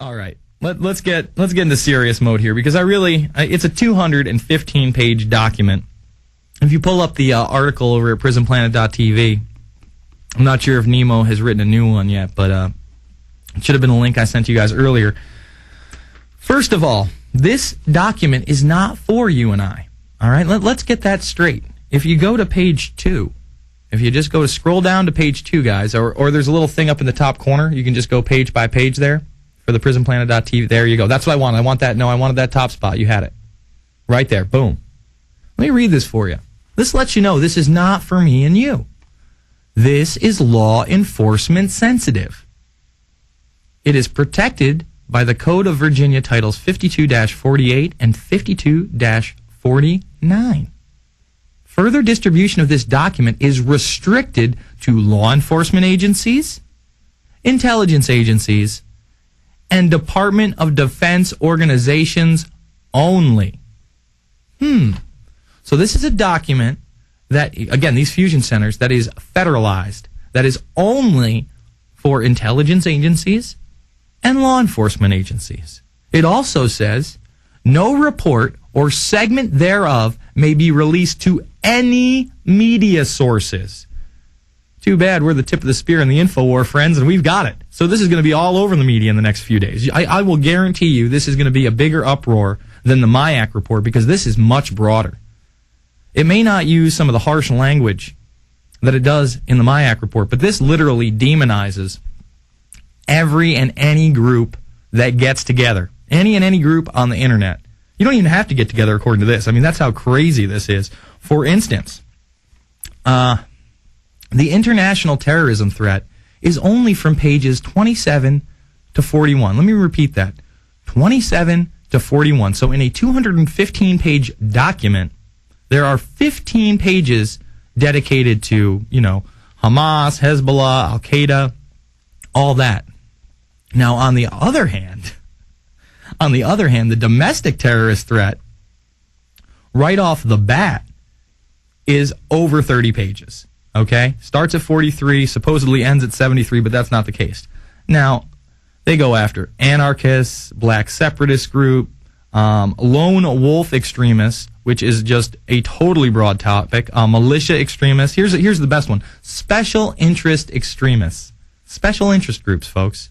All right. Let's get into serious mode here, because it's a 215-page document. If you pull up the article over at prisonplanet.tv, I'm not sure if Nemo has written a new one yet, but it should have been a link I sent you guys earlier. First of all, this document is not for you and I. All right? Let's get that straight. If you go to page 2, if you just go to scroll down to page 2, guys, or there's a little thing up in the top corner, you can just go page by page there. For the prisonplanet.tv. There you go. That's what I want. I wanted that top spot. You had it. Right there. Boom. Let me read this for you. This lets you know this is not for me and you. This is law enforcement sensitive. It is protected by the Code of Virginia Titles 52-48 and 52-49. Further distribution of this document is restricted to law enforcement agencies, intelligence agencies, and Department of Defense organizations only. So this is a document that, again, these fusion centers, that is federalized, that is only for intelligence agencies and law enforcement agencies. It also says, no report or segment thereof may be released to any media sources. Too bad we're the tip of the spear in the InfoWar, friends, and we've got it. So this is going to be all over the media in the next few days. I will guarantee you this is going to be a bigger uproar than the MIAC report, because this is much broader. It may not use some of the harsh language that it does in the MIAC report, but this literally demonizes every and any group that gets together. Any and any group on the internet. You don't even have to get together according to this. I mean, that's how crazy this is. For instance, the international terrorism threat is only from pages 27 to 41. Let me repeat that. 27 to 41. So in a 215-page document, there are 15 pages dedicated to, Hamas, Hezbollah, Al-Qaeda, all that. Now, on the other hand, the domestic terrorist threat, right off the bat, is over 30 pages. Okay? Starts at 43, supposedly ends at 73, but that's not the case. Now, they go after anarchists, black separatist group, lone wolf extremists, which is just a totally broad topic, militia extremists. Here's the best one. Special interest extremists. Special interest groups, folks.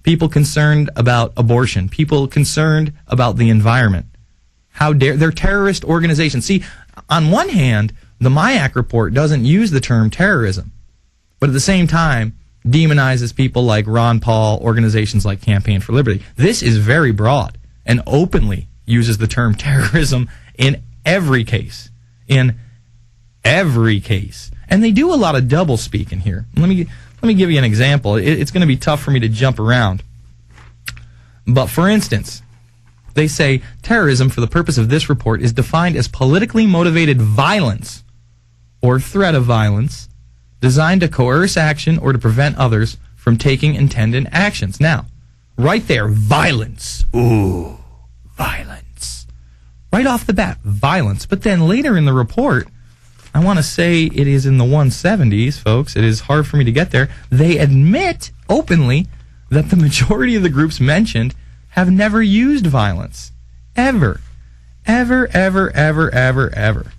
People concerned about abortion. People concerned about the environment. How dare they're terrorist organizations. See, on one hand, the MIAC report doesn't use the term terrorism, but at the same time demonizes people like Ron Paul, organizations like Campaign for Liberty. This is very broad and openly uses the term terrorism in every case. In every case. And they do a lot of double speak in here. Let me give you an example. It's going to be tough for me to jump around. But for instance, they say terrorism for the purpose of this report is defined as politically motivated violence or threat of violence designed to coerce action or to prevent others from taking intended actions. Now, right there, violence. Ooh, violence. Right off the bat, violence. But then later in the report, I want to say it is in the 170s, folks. It is hard for me to get there. They admit openly that the majority of the groups mentioned have never used violence. Ever. Ever, ever, ever, ever, ever.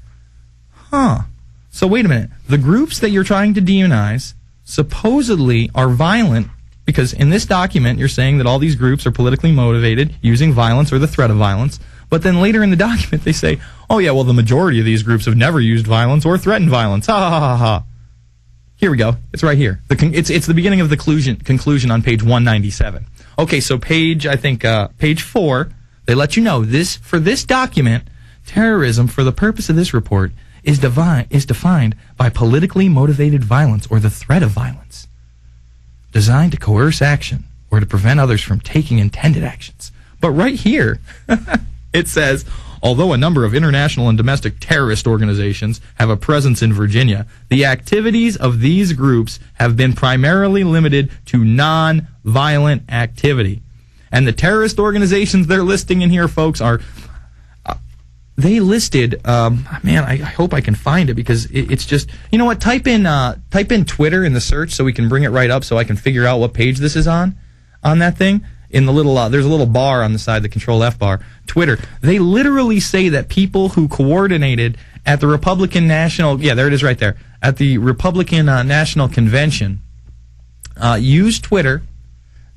Huh. So wait a minute. The groups that you're trying to demonize supposedly are violent because in this document you're saying that all these groups are politically motivated using violence or the threat of violence. But then later in the document they say, oh yeah, well the majority of these groups have never used violence or threatened violence. Ha ha ha ha. Here we go. It's right here. It's the beginning of the conclusion on page 197. Okay, so page 4, they let you know for this document, terrorism for the purpose of this report is defined by politically motivated violence or the threat of violence designed to coerce action or to prevent others from taking intended actions. But right here, it says, although a number of international and domestic terrorist organizations have a presence in Virginia, the activities of these groups have been primarily limited to non-violent activity. And the terrorist organizations they're listing in here, folks, are... they listed... I hope I can find it because it's just... You know what? Type in Twitter in the search so we can bring it right up so I can figure out what page this is on that thing. in the little, there's a little bar on the side, the Control F bar, Twitter. They literally say that people who coordinated at the Republican National, yeah, there it is right there, at the Republican National Convention, used Twitter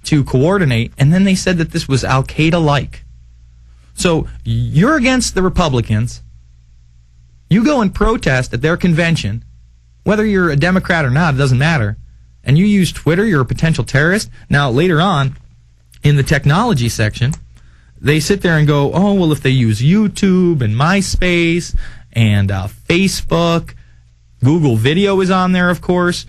to coordinate, and then they said that this was Al-Qaeda-like. So you're against the Republicans. You go and protest at their convention, whether you're a Democrat or not, it doesn't matter, and you use Twitter, you're a potential terrorist. Now, later on, in the technology section, they sit there and go, oh, well, if they use YouTube and MySpace and Facebook, Google Video is on there, of course,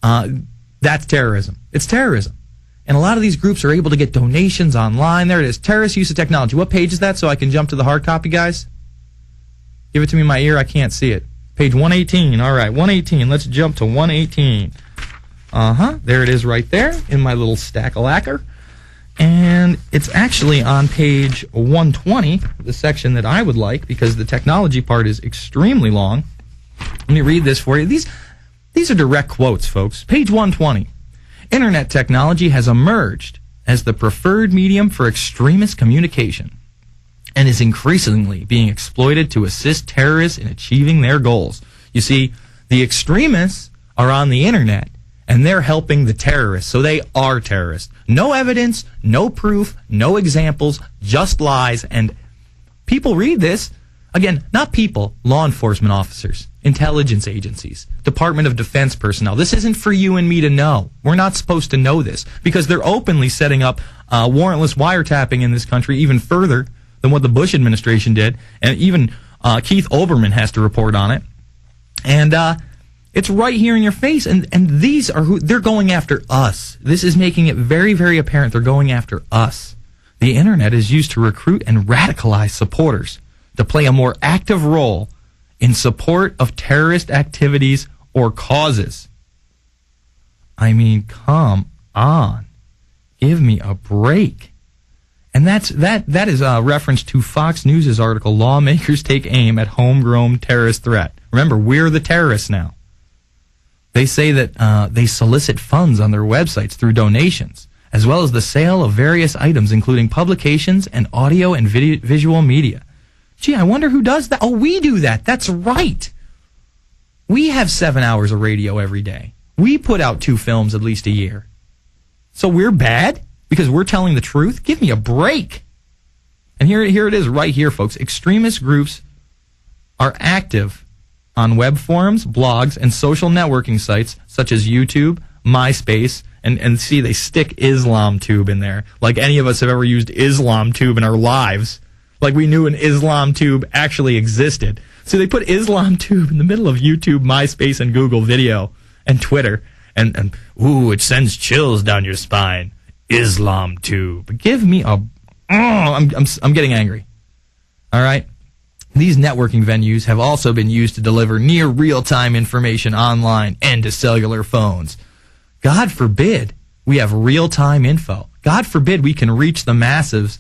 that's terrorism. It's terrorism. And a lot of these groups are able to get donations online. There it is, terrorist use of technology. What page is that so I can jump to the hard copy, guys? Give it to me in my ear. I can't see it. Page 118. All right, 118. Let's jump to 118. There it is right there in my little stack of lacquer. And it's actually on page 120, the section that I would like, because the technology part is extremely long. Let me read this for you. These are direct quotes, folks. Page 120. Internet technology has emerged as the preferred medium for extremist communication and is increasingly being exploited to assist terrorists in achieving their goals. You see, the extremists are on the internet, and they're helping the terrorists, so they are terrorists. No evidence, no proof, no examples, just lies, and people read this. Again, not people, law enforcement officers, intelligence agencies, Department of Defense personnel. This isn't for you and me to know. We're not supposed to know this because they're openly setting up warrantless wiretapping in this country even further than what the Bush administration did, and even Keith Olbermann has to report on it. And it's right here in your face, and these are who they're going after us. This is making it very, very apparent they're going after us. The internet is used to recruit and radicalize supporters to play a more active role in support of terrorist activities or causes. I mean, come on. Give me a break. And that is a reference to Fox News' article, Lawmakers Take Aim at Homegrown Terrorist Threat. Remember, we're the terrorists now. They say that they solicit funds on their websites through donations, as well as the sale of various items, including publications and audio and visual media. Gee, I wonder who does that. Oh, we do that. That's right. We have 7 hours of radio every day. We put out 2 films at least a year. So we're bad because we're telling the truth? Give me a break. And here it is right here, folks. Extremist groups are active on web forums, blogs, and social networking sites such as YouTube, MySpace, and see, they stick IslamTube in there. Like any of us have ever used IslamTube in our lives. Like we knew an IslamTube actually existed. So they put IslamTube in the middle of YouTube, MySpace, and Google Video, and Twitter. And ooh, it sends chills down your spine. IslamTube. Give me a... I'm getting angry. All right? These networking venues have also been used to deliver near real-time information online and to cellular phones. God forbid we have real-time info. God forbid we can reach the masses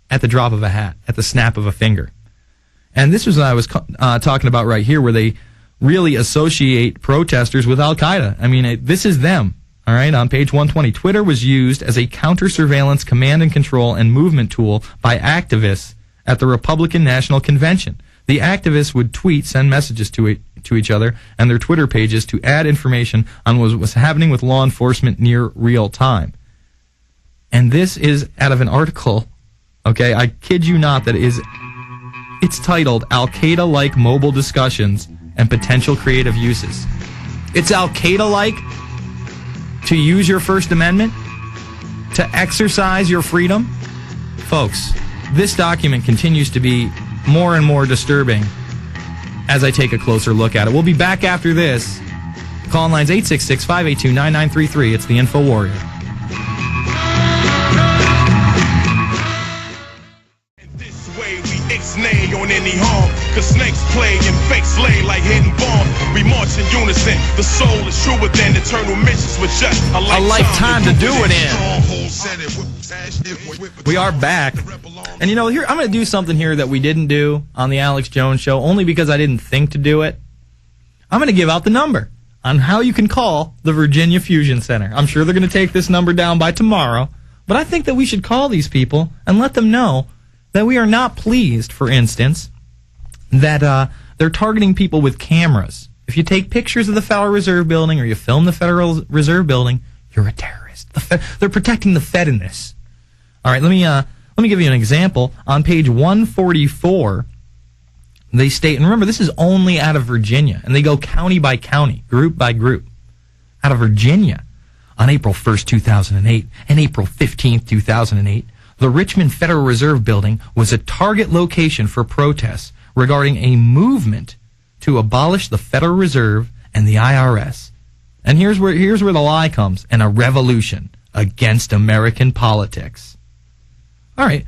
at the drop of a hat, at the snap of a finger. And this was what I was talking about right here, where they really associate protesters with Al-Qaeda. I mean, this is them. All right, on page 120, Twitter was used as a counter-surveillance command and control and movement tool by activists at the Republican National Convention. The activists would tweet, send messages to each other and their Twitter pages to add information on what was happening with law enforcement near real time. And this is out of an article, okay, I kid you not, it's titled Al-Qaeda-like Mobile Discussions and Potential Creative Uses. It's Al-Qaeda-like to use your First Amendment, to exercise your freedom. Folks, this document continues to be more and more disturbing as I take a closer look at it. We'll be back after this. Call lines 866-582-9933. It's the InfoWarrior. Ixnay on any harm, cause snakes play and fake slay like hidden bomb. We march in unison, the soul is truer than eternal missions with just a lifetime to do it in. We are back. And you know, here I'm going to do something here that we didn't do on the Alex Jones Show, only because I didn't think to do it. I'm going to give out the number on how you can call the Virginia Fusion Center. I'm sure they're going to take this number down by tomorrow, But I think that we should call these people and let them know that we are not pleased, for instance, that they're targeting people with cameras. If you take pictures of the Federal Reserve Building or you film the Federal Reserve Building, you're a terrorist. They're protecting the Fed in this. All right, let me give you an example. On page 144, they state, and remember, this is only out of Virginia, and they go county by county, group by group. Out of Virginia, on April 1st, 2008, and April 15th, 2008, the Richmond Federal Reserve Building was a target location for protests regarding a movement to abolish the Federal Reserve and the IRS. And here's where the lie comes, and a revolution against American politics. All right.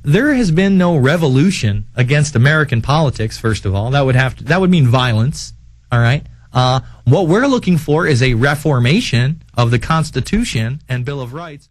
There has been no revolution against American politics, first of all. That would mean violence. All right. What we're looking for is a reformation of the Constitution and Bill of Rights.